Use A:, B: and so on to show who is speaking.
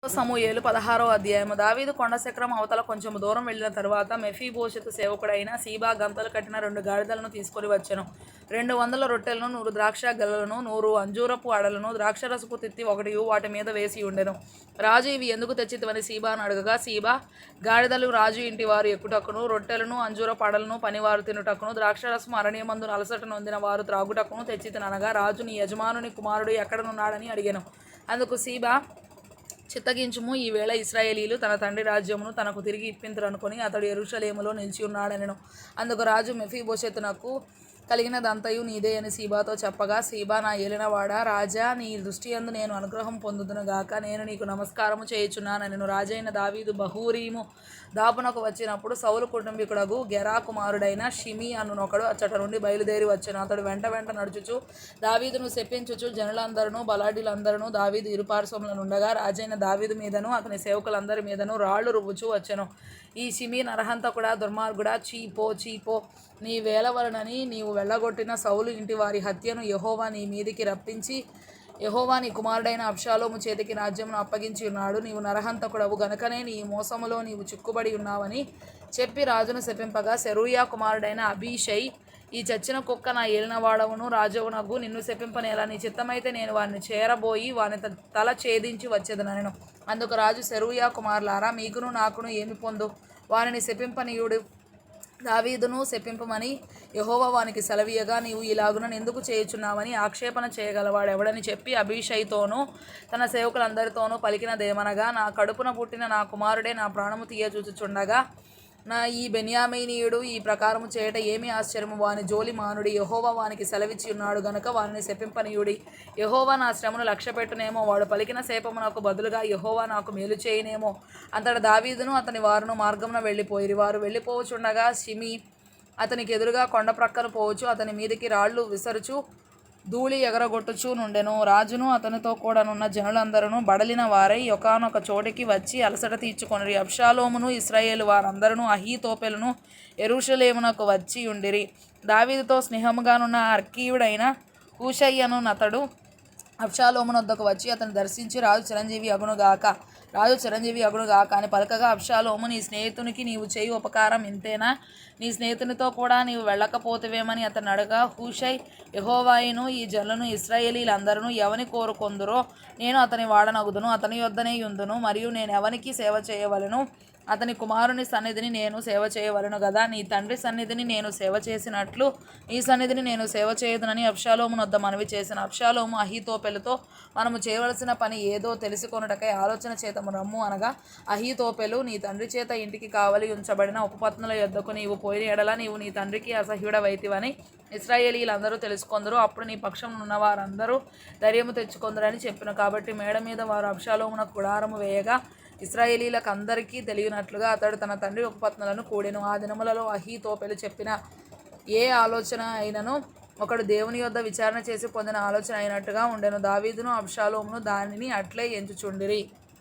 A: సమూయేలు 16వ అధ్యాయము. దావీదు కొండ శిఖరం అవతల కొంచెము దూరం వెళ్ళిన తరువాత మెఫీబోషెతు సేవకుడైన సీబా గంతలు కట్టిన 2 గాడిదలను తీసుకొని వచ్చెను. 200 రొట్టెలను, 100 ద్రాక్ష గెలలను, 100 అంజూరపు అడలను, ద్రాక్షరసపు తిత్తి 1 వాటి మీద వేసి ఉండెను. రాజు ఇవి ఎందుకు తెచ్చితివని సీబాను అడగగా, సీబా, గాడిదలు రాజు ఇంటి వారు ఎక్కుటకును, రొట్టెలను అంజూరపు అడలను పనివారు తినుటకును, ద్రాక్షరసము అరణ్యమందు అలసట నొందిన వారు త్రాగుటకును తెచ్చితిననగా, రాజు నీ యజమానుని కుమారుడు ఎక్కడనున్నాడని అడిగెను. అందుకు సీబా, చిత్తగించుము, ఈవేళ ఇశ్రాయేలీయులు తన తండ్రి రాజ్యమును తనకు తిరిగి ఇప్పింతురనుకొని అతడు యెరూషలేములో నిలిచి ఉన్నాడనెను. అందుకు రాజు మెఫీబోషెతునకు కలిగినదంతయు నీదే అని సీబాతో చెప్పగా, సీబా, నా ఏలినవాడా రాజా, నీ దృష్టియందు నేను అనుగ్రహం పొందుదును గాక, నేను నీకు నమస్కారము చేయుచున్నానెను. రాజైన దావీదు బహూరీము దాపునకు వచ్చినప్పుడు సౌలు కుటుంబీకుడగు గెరా కుమారుడైన షిమీ అనునొకడు అచ్చట నుండి బయలుదేరి వచ్చెను. అతడు వెంట వెంట నడుచుచు దావీదును శపించుచు జనులందరూ బలాఢ్యులందరూ దావీదు ఇరుపార్శ్వములనుండగా రాజైన దావీదు మీదను అతని సేవకులందరి మీదను రాళ్లు రువ్వుచూ వచ్చెను. ఈ షిమీ నరహంతకుడా, దుర్మార్గుడా, చీపో, నీ వేల వలనని నీవు వెళ్ళగొట్టిన సౌలు ఇంటి వారి హత్యను యెహోవా నీ మీదికి రప్పించి యెహోవా నీ కుమారుడైన అబ్షాలోము చేతికి రాజ్యమును అప్పగించి ఉన్నాడు. నీవు నరహంతకుడవు గనుకనే నీ మోసములో నీవు చిక్కుబడి ఉన్నావని చెప్పి రాజును శపింపగా, సెరూయా కుమారుడైన అబీషై, ఈ చచ్చిన కుక్క నా ఏలినవాడవును రాజవునగు నిన్ను శపింపనేలా, నీ చిత్తమైతే నేను వారిని చేరబోయి వాని తల ఛేదించి వచ్చేదనెను. అందుకు రాజు, సెరూయా కుమారులారా, మీకును నాకును ఏమి పొందు? వారిని శపింపనీయుడు. దావీదును శపింపమని యెహోవా వానికి సెలవీయగా నీవు ఇలాగున ఎందుకు చేయుచున్నావని ఆక్షేపణ చేయగలవాడెవడని చెప్పి అబీషైతోనూ తన సేవకులందరితోనూ పలికినదేమనగా, నా కడుపున పుట్టిన నా కుమారుడే నా ప్రాణము తీయచూచుచుండగా నా ఈ బెన్యామీనీయుడు ఈ ప్రకారము చేయట ఏమి ఆశ్చర్యము? వాని జోలి మానుడి, యెహోవా వానికి సెలవిచ్చి ఉన్నాడు గనుక వారిని శపింపనీయుడి. యెహోవా నా శ్రమను లక్ష్యపెట్టునేమో, వాడు పలికిన శాపమునకు బదులుగా యెహోవా నాకు మేలు చేయునేమో. అంతటా దావీదును అతని వారును మార్గమున వెళ్ళిపోయిరి. వారు వెళ్ళిపోవచుండగా షిమీ అతనికి ఎదురుగా కొండ ప్రక్కన పోవచ్చు అతని మీదికి రాళ్లు విసరుచు ధూళి ఎగరగొట్టుచూ నుండెను. రాజును అతనితో కూడానున్న జనులందరూ బడలిన వారై ఒకానొక చోటికి వచ్చి అలసట తీర్చుకొనిరి. అబ్షాలోమును ఇశ్రాయేలు వారందరూ అహీతోపెలును యెరూషలేమునకు వచ్చి ఉండిరి. దావీదుతో స్నేహముగానున్న అర్కీయుడైన హూషయ్యను నతడు అబ్షాలోమునొద్దకు వచ్చి అతను దర్శించి, రాజు చిరంజీవి అగునుగాక అని పలకగా, అబ్షాలోము, నీ స్నేహితునికి నీవు చేయి ఉపకారం ఇంతేనా? నీ స్నేహితునితో కూడా నీవు వెళ్ళకపోతివేమని అతను అడగా, హూషై, యెహోవాయును ఈ జనులను ఇశ్రాయేలీలందరూ ఎవని కోరుకొందురో నేను అతని వాడనగుదును, అతని యొద్దనే యుందును, మరియు నేను ఎవనికి సేవ చేయవలెను? అతని కుమారుని సన్నిధిని నేను సేవ చేయవలెను గదా. నీ తండ్రి సన్నిధిని నేను సేవ చేసినట్లు నీ సన్నిధిని నేను సేవ చేయదునని అబ్షాలోమునొద్ద మనవి చేసిన. అబ్షాలోము అహీతోపెలుతో, మనము చేయవలసిన పని ఏదో తెలుసుకొనుటకై ఆలోచన చేతము రమ్ము అనగా, అహీతోపెలు, నీ తండ్రి చేత ఇంటికి కావలి ఉంచబడిన ఉపపత్నుల యొద్దకు నీవు పోయిన ఎడల నీవు నీ తండ్రికి అసహ్యుడవైతివని ఇశ్రాయేలీలందరూ తెలుసుకొందరు. అప్పుడు నీ పక్షం ఉన్నవారందరూ ధైర్యము తెచ్చుకొందరని చెప్పెను. కాబట్టి మేడ మీద వారు అబ్షాలోమునకు గుడారము వేయగా ఇశ్రాయేలీలకు అందరికీ తెలియనట్లుగా అతడు తన తండ్రి ఉపపత్నులను కూడెను. ఆ దినములలో అహీతోపెలు చెప్పిన ఏ ఆలోచన అయినను ఒకడు దేవుని యొద్ద విచారణ చేసి పొందిన ఆలోచన అయినట్టుగా ఉండెను. దావీదును అబ్షాలోమును దానిని అట్లే ఎంచుచుండిరి.